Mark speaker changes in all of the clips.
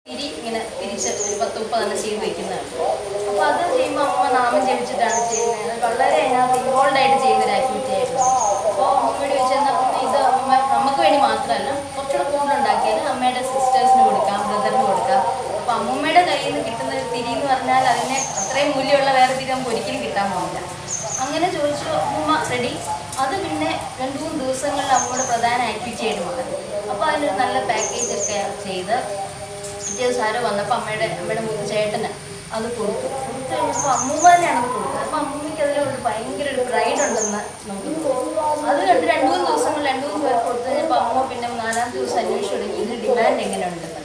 Speaker 1: ഇങ്ങനെ തിരിച്ച് ഒരു 10-30 ചെയ്ത് വെക്കുന്നതാണ്. അപ്പോൾ അത് ചെയ്യുമ്പോൾ അമ്മ നാമം ജപിച്ചിട്ടാണ് ചെയ്യുന്നത്. വളരെ അതിനകത്ത് ഇൻവോൾവ് ആയിട്ട് ചെയ്യുന്നൊരു ആക്ടിവിറ്റി ആയിരുന്നു. അപ്പോൾ അമ്മയോട് ചോദിച്ചാൽ പിന്നെ ഇത് അമ്മ നമുക്ക് വേണ്ടി മാത്രമല്ല കുറച്ചുകൂടെ കൂടുതലുണ്ടാക്കിയാൽ അമ്മയുടെ സിസ്റ്റേഴ്സിന് കൊടുക്കാം, ബ്രദറിന് കൊടുക്കാം. അപ്പോൾ അമ്മൂമ്മയുടെ കയ്യിൽ നിന്ന് കിട്ടുന്ന ഒരു തിരി എന്ന് പറഞ്ഞാൽ അതിനെ അത്രയും മൂല്യമുള്ള വേറെ തിരി നമുക്ക് ഒരിക്കലും കിട്ടാൻ പോകില്ല. അങ്ങനെ ചോദിച്ചു, അമ്മൂമ്മ റെഡി. അത് പിന്നെ 2-3 ദിവസങ്ങളിൽ അമ്മയുടെ പ്രധാന ആക്ടിവിറ്റി ആയിട്ട് മാറി. അപ്പോൾ അതിനൊരു നല്ല പാക്കേജൊക്കെ ചെയ്ത് പിറ്റേ ദിവസം ആരോ വന്നപ്പോൾ അമ്മയുടെ മൂന്ന് ചേട്ടന് അത് കൊടുത്തു കഴിഞ്ഞപ്പോൾ അമ്മൂമ്മ തന്നെയാണ് അത് കൊടുത്തത്. അപ്പോൾ അമ്മൂമ്മയ്ക്ക് അതിലൊരു ഭയങ്കര ഒരു പ്രൈഡ് ഉണ്ടെന്ന് നമുക്ക് തോന്നി. അത് കണ്ട് 2-3 ദിവസങ്ങൾ 2-3 പേർക്ക് കൊടുത്തു കഴിഞ്ഞപ്പോൾ അമ്മ പിന്നെ 4-ാമത്തെ ദിവസം അന്വേഷിച്ചു തുടങ്ങി ഇത് ഡിമാൻഡ് എങ്ങനെ ഉണ്ടെന്ന്.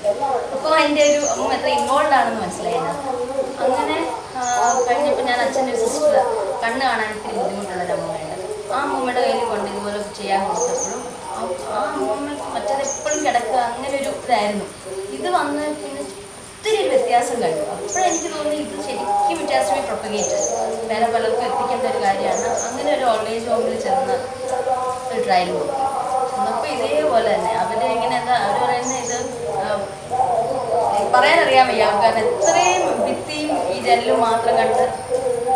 Speaker 1: അപ്പോൾ അതിൻ്റെ ഒരു അമ്മ എത്ര ഇൻവോൾവ് ആണെന്ന് മനസ്സിലായത്. അങ്ങനെ കഴിഞ്ഞപ്പോൾ ഞാൻ അച്ഛൻ്റെ ഒരു സിസ്റ്റർ കണ്ണ് കാണാൻ ഇത്തിരി ബുദ്ധിമുട്ടുള്ളൊരു അമ്മയുണ്ട്. ആ അമ്മൂമ്മയുടെ കയ്യിൽ കൊണ്ട് ഇതുപോലെ ചെയ്യാൻ കൊടുത്തപ്പോഴും ആ അമ്മൂമ്മ മറ്റേത് എപ്പോഴും കിടക്കുക അങ്ങനെ ഒരു ഇതായിരുന്നു. ഇത് വന്ന് പിന്നെ ഒത്തിരി ഒരു വ്യത്യാസം കണ്ടു. അപ്പോഴെനിക്ക് തോന്നി ഇത് ശരിക്കും വ്യത്യാസമായി പ്രൊപ്പഗേറ്റ് വേറെ പലർക്കും എത്തിക്കേണ്ട ഒരു കാര്യമാണ്. അങ്ങനെ ഒരു ഓൾഡ് ഏജ് ഹോമിൽ ചെന്ന് ഒരു ട്രയൽ നോക്കി. അപ്പോൾ ഇതേപോലെ തന്നെ അവർ ഇങ്ങനെ എന്താ അവർ പറയുന്നത് ഇത് പറയാനറിയാൻ വയ്യ. കാരണം എത്രയും ഭിത്തിയും ഈ ജനലും മാത്രം കണ്ട്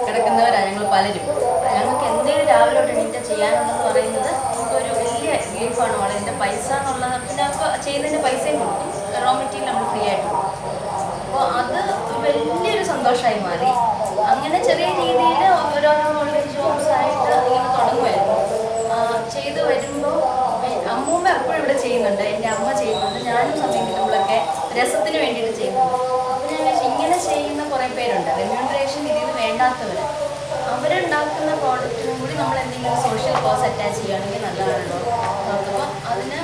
Speaker 1: കിടക്കുന്നവരാണ് ഞങ്ങൾ പലരും. ഞങ്ങൾക്ക് എന്തെങ്കിലും രാവിലെ തൊട്ട് എണീറ്റ് ചെയ്യാനുണ്ടെന്ന് പറയുന്നത് നമുക്കൊരു വലിയ റിലീഫാണ്. വളരെ എൻ്റെ പൈസ എന്നുള്ളത് പിന്നെ അപ്പോൾ ചെയ്യുന്നതിൻ്റെ പൈസയും കൊടുക്കും, റോ മെറ്റീരിയൽ നമ്മൾ ഫ്രീ ആയിട്ട് കൊടുക്കും. അപ്പോൾ അത് വലിയൊരു സന്തോഷമായി മാറി. അങ്ങനെ ചെറിയ രീതിയിൽ ഓരോരോ ഓൾഡ് ഏജ് ഹോംസ് ആയിട്ട് ഇങ്ങനെ തുടങ്ങുമായിരുന്നു. ചെയ്ത് വരുമ്പോൾ അമ്മൂമ്മ എപ്പോഴും ഇവിടെ ചെയ്യുന്നുണ്ട്, എൻ്റെ അമ്മ ചെയ്യുന്നുണ്ട്, ഞാനും സമയം കിട്ടുമ്പോഴൊക്കെ രസത്തിന് വേണ്ടിയിട്ട് ചെയ്യുന്നുണ്ട്. അപ്പോൾ ഞാൻ വെച്ചാൽ ഇങ്ങനെ ചെയ്യുന്ന കുറേ പേരുണ്ട്, റെമ്യൂണറേഷൻ ഇതിൽ വേണ്ടാത്തവർ. അവരുണ്ടാക്കുന്ന പ്രോഡക്റ്റിനും കൂടി നമ്മൾ എന്തെങ്കിലും സോഷ്യൽ കോസ് അറ്റാച്ച് ചെയ്യുകയാണെങ്കിൽ നല്ലതാണല്ലോ. നോക്കുമ്പോൾ അതിന്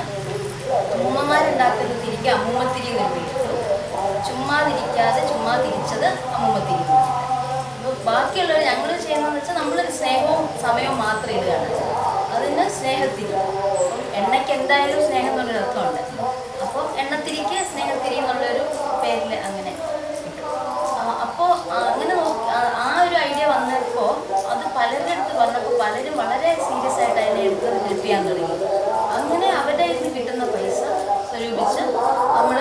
Speaker 1: അമ്മൂമ്മമാരുണ്ടാക്കുന്ന തിരിക്ക് അമ്മൂമ്മത്തിരി എന്ന് പേരിട്ടു. ചുമ്മാ തിരിക്കാതെ ചുമ്മാ തിരിച്ചത് അമ്മൂമ്മത്തിരി. അപ്പോൾ ബാക്കിയുള്ളവർ ഞങ്ങൾ ചെയ്യുന്നതെന്ന് വെച്ചാൽ നമ്മളൊരു സ്നേഹവും സമയവും മാത്രം ഇടുകയാണ്. അതിന് സ്നേഹത്തിരി. എണ്ണയ്ക്ക് എന്തായാലും സ്നേഹം എന്നുള്ളൊരു അർത്ഥമുണ്ട്. അപ്പോൾ എണ്ണത്തിരിക്ക് സ്നേഹത്തിരി എന്നുള്ളൊരു പേരിൽ അങ്ങനെ കിട്ടും. അപ്പോൾ അങ്ങനെ ആ ഒരു ഐഡിയ വന്നപ്പോൾ അത് പലരുടെ അടുത്ത് പറഞ്ഞപ്പോൾ പലരും വളരെ സീരിയസ് ആയിട്ട് അതിനെ എടുത്ത് ഹെൽപ്പ് ചെയ്യാൻ തുടങ്ങി. അങ്ങനെ അവരുടെ ഇതിന് കിട്ടുന്ന പൈസ സ്വരൂപിച്ച് നമ്മൾ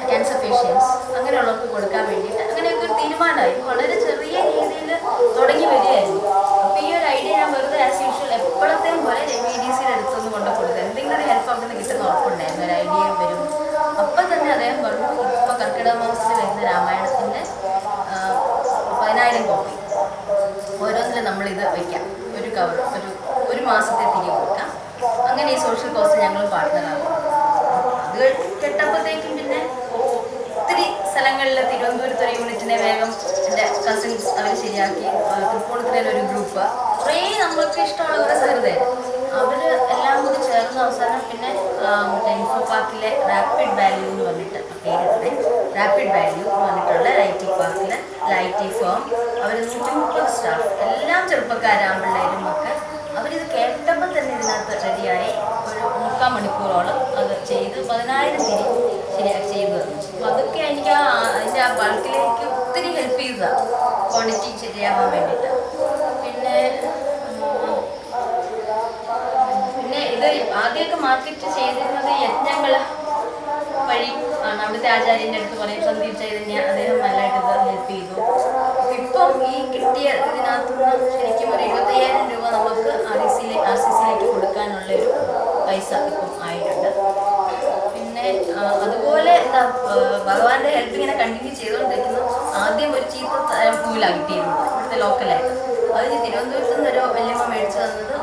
Speaker 1: ക്യാൻസർ പേഷ്യൻസ് അങ്ങനെയുള്ളവർക്ക് കൊടുക്കാൻ വേണ്ടിയിട്ട് അങ്ങനെയൊക്കെ ഒരു തീരുമാനമായി. വളരെ ചെറിയ രീതിയിൽ തുടങ്ങി വരികയായിരുന്നു. അപ്പോൾ ഈ ഒരു ഐഡിയ ഞാൻ വെറുതെ ആസ് യൂഷ്വൽ എപ്പോഴത്തെയും പോലെ VDCയുടെ അടുത്തൊന്നും കൊണ്ട് കൊടുത്തത് എന്തെങ്കിലും ഒരു ഹെൽപ്പ് അവിടെ നിന്ന് കിട്ടുന്ന ഉറപ്പുണ്ടായിരുന്നു. ഒരു ഐഡിയ വരും. അപ്പം തന്നെ അദ്ദേഹം പറഞ്ഞു ഇപ്പോൾ കർക്കിടക മാസത്തിൽ വരുന്ന രാമായണത്തിൻ്റെ 10,000 കോപ്പി ഓരോന്നിലും നമ്മളിത് വയ്ക്കാം. ഒരു കവർ ഒരു മാസത്തെ തിരികെ കൊടുക്കാം. അങ്ങനെ ഈ സോഷ്യൽ കോസ്റ്റ് ഞങ്ങൾ പാർട്ട്ണറാകും. അത് കേട്ടപ്പോഴത്തേക്കും പിന്നെ ഒത്തിരി സ്ഥലങ്ങളിൽ തിരുവനന്തപുരത്ത് ഒരു യൂണിറ്റിനെ വേഗം എൻ്റെ കസിൻസ് അവർ ശരിയാക്കി. തൃപ്പൂണിത്തുറയിലൊരു ഗ്രൂപ്പ് കുറേ നമ്മൾക്ക് ഇഷ്ടമുള്ള കുറേ സഹൃദയർ അവർ എല്ലാം കൂടി ചേർന്ന് അവസാനം പിന്നെ ഇൻഫോ പാർക്കിലെ റാപ്പിഡ് വാല്യൂ എന്ന് പറഞ്ഞിട്ട് പേരിട്ട് റാപ്പിഡ് വാല്യൂ എന്ന് പറഞ്ഞിട്ടുള്ള IT പാർക്കിലെ IT ഫേം അവർ 130 സ്റ്റാഫ് എല്ലാം ചെറുപ്പക്കാരാമ്പിള്ളേരും ഒക്കെ അവരിത് കേട്ടപ്പോൾ തന്നെ ഇതിനകത്ത് റെഡിയായി. ഒരു 3/4 മണിക്കൂറോളം അത് ചെയ്ത് 10,000 തിരി ശരിയാക്കി ചെയ്തു തന്നു. അപ്പോൾ അതൊക്കെ എനിക്ക് അതിൻ്റെ ആ ബൾക്കിലേക്ക് ഒത്തിരി ഹെൽപ്പ് ചെയ്തതാണ്, ക്വാണ്ടിറ്റി ശരിയാവാൻ വേണ്ടിയിട്ട്. പിന്നെ ഇത് ആദ്യമൊക്കെ മാർക്കറ്റ് ചെയ്തിരുന്നത് യജ്ഞങ്ങൾ വഴി ആണ്. അവിടുത്തെ ആചാര്യൻ്റെ അടുത്ത് പറയും, സന്ദീപ് ചൈതന്യ, അദ്ദേഹം നല്ലതായിട്ട് ഇത് ഹെൽപ്പ് ചെയ്തു. ഇപ്പം ഈ കിട്ടിയ ഇതിനകത്തുനിന്ന് ശരിക്കും ഒരു 75,000 രൂപ നമുക്ക് RCCയിലേക്ക് കൊടുക്കാനുള്ളൊരു പൈസ ഇപ്പം ആയിട്ടുണ്ട്. പിന്നെ അതുപോലെ എന്താ ഭഗവാന്റെ ഹെൽപ്പ് ഇങ്ങനെ കണ്ടിന്യൂ ചെയ്തുകൊണ്ടിരിക്കുന്നു. ആദ്യം ഒരു ചീത്ത പൂവിലാണ് കിട്ടിയിരുന്നത് ഇവിടുത്തെ ലോക്കലായിട്ട്. അതിന് തിരുവനന്തപുരത്ത് നിന്നൊരു വല്യമ്മ മേടിച്ചു തന്നത്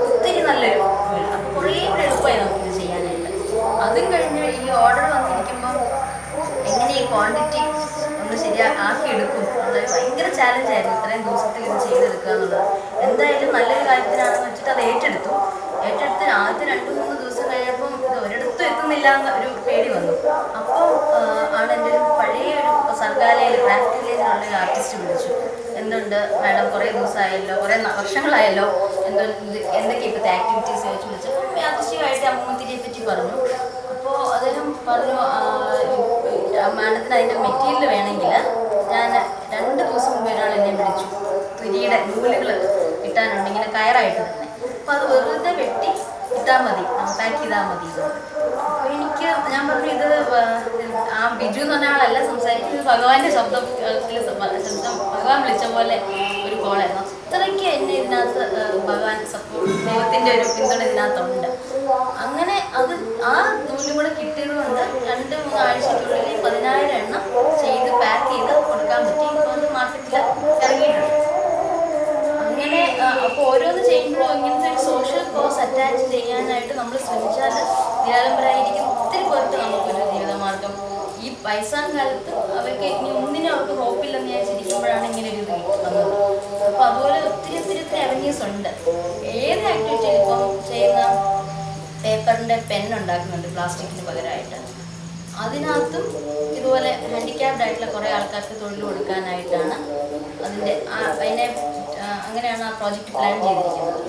Speaker 1: ഒത്തിരി നല്ലൊരു പൂവിൽ. അപ്പോൾ കുറേ കൂടെ എളുപ്പമായി നമുക്കിത് ചെയ്യാനായിട്ട്. അതും കഴിഞ്ഞ് ഈ ഓർഡർ വന്നിരിക്കുമ്പോൾ എങ്ങനെ ഈ ക്വാണ്ടിറ്റി ഒന്ന് ആക്കിയെടുക്കും എന്നുള്ളത് ഭയങ്കര ചാലഞ്ചായിരുന്നു. ഇത്രയും ദിവസത്തിൽ ഇത് ചെയ്തെടുക്കുക എന്നുള്ളത് എന്തായാലും നല്ലൊരു കാര്യത്തിനാണെന്ന് വെച്ചിട്ട് അത് ഏറ്റെടുത്ത് ആദ്യത്തെ 2-3 ദിവസം കഴിഞ്ഞപ്പം ഇത് ഒരിടത്തും എത്തുന്നില്ല എന്ന ഒരു പേടി വന്നു. അപ്പോൾ ആണ് എൻ്റെ ഒരു പഴയ ഒരു സർഗാലയിൽ ക്രാഫ്റ്റ് വില്ലേജിലുള്ള ഒരു ആർട്ടിസ്റ്റ് വിളിച്ചു. എന്തുണ്ട് മാഡം, കുറേ ദിവസമായല്ലോ, കുറേ വർഷങ്ങളായല്ലോ, എന്തൊക്കെ ഇപ്പോഴത്തെ ആക്ടിവിറ്റീസ് വെച്ച് വിളിച്ചപ്പോൾ യാദൃശ്ചികമായിട്ട് അമ്മൂമ്മത്തിരിയെ പറ്റി പറഞ്ഞു. അപ്പോൾ അദ്ദേഹം പറഞ്ഞു മാഡത്തിന് അതിൻ്റെ മെറ്റീരിയൽ വേണമെങ്കിൽ ഞാൻ 2 ദിവസം മുമ്പ് ഒരാൾ എന്നെ വിളിച്ചു, തുരിയുടെ നൂലുകൾ കിട്ടാനുണ്ട് ഇങ്ങനെ കയറായിട്ട് തന്നെ. അപ്പോൾ അത് വെറുതെ വെട്ടി ഇട്ടാൽ മതി, പാക്ക് ചെയ്താൽ മതി. അപ്പോൾ ഞാൻ പറഞ്ഞു ഇത് ആ ബിജു എന്ന് പറഞ്ഞ ആളല്ല സംസാരിക്കുന്നത്, ഭഗവാന്റെ ശബ്ദം ഭഗവാൻ വിളിച്ച പോലെ ഒരു കോളായിരുന്നു. അത്രയ്ക്ക് എന്നെ ഇതിനകത്ത് ഭഗവാൻ ദൈവത്തിൻ്റെ ഒരു പിന്തുണ ഇതിനകത്തുണ്ട്. അങ്ങനെ അത് ആ നൂലും കൂടെ കിട്ടിയത് കൊണ്ട് 2-3 ആഴ്ചയ്ക്കുള്ളിൽ 10,000 എണ്ണം ചെയ്ത് പാക്ക് ചെയ്ത് കൊടുക്കാൻ പറ്റി. ഇപ്പോൾ അത് മാർക്കറ്റിൽ ഇറങ്ങിയിട്ടുണ്ട്. അങ്ങനെ അപ്പോൾ ഓരോന്ന് ചെയ്യുമ്പോഴും ഇങ്ങനത്തെ ഒരു സോഷ്യൽ കോസ് അറ്റാച്ച് ചെയ്യാനായിട്ട് നമ്മൾ ശ്രമിച്ചാൽ നിരാലംബരായിരിക്കും ഒത്തിരി പേർക്ക് നമുക്കൊരു ജീവിതമാർഗം. ഈ വയസ്സാം കാലത്ത് അവർക്ക് ഇനി ഒന്നിനും അവർക്ക് ഹോപ്പില്ലെന്ന് വിചാരിച്ചിരിക്കുമ്പോഴാണ് ഇങ്ങനെ ഒരു ഇത് വന്നത്. അപ്പോൾ അതുപോലെ ഒത്തിരി അവന്യൂസ് ഉണ്ട്. ഏത് ആക്ടിവിറ്റി ഇപ്പം ചെയ്യുന്ന പേപ്പറിൻ്റെ പെൻ ഉണ്ടാക്കുന്നുണ്ട് പ്ലാസ്റ്റിക്കിന് പകരമായിട്ട്. അതിനകത്തും ഇതുപോലെ ഹാൻഡിക്യാപ്ഡ് ആയിട്ടുള്ള കുറേ ആൾക്കാർക്ക് തൊഴിൽ കൊടുക്കാനായിട്ടാണ് അതിനെ അങ്ങനെയാണ് ആ പ്രോജക്റ്റ് പ്ലാൻ ചെയ്തിരിക്കുന്നത്.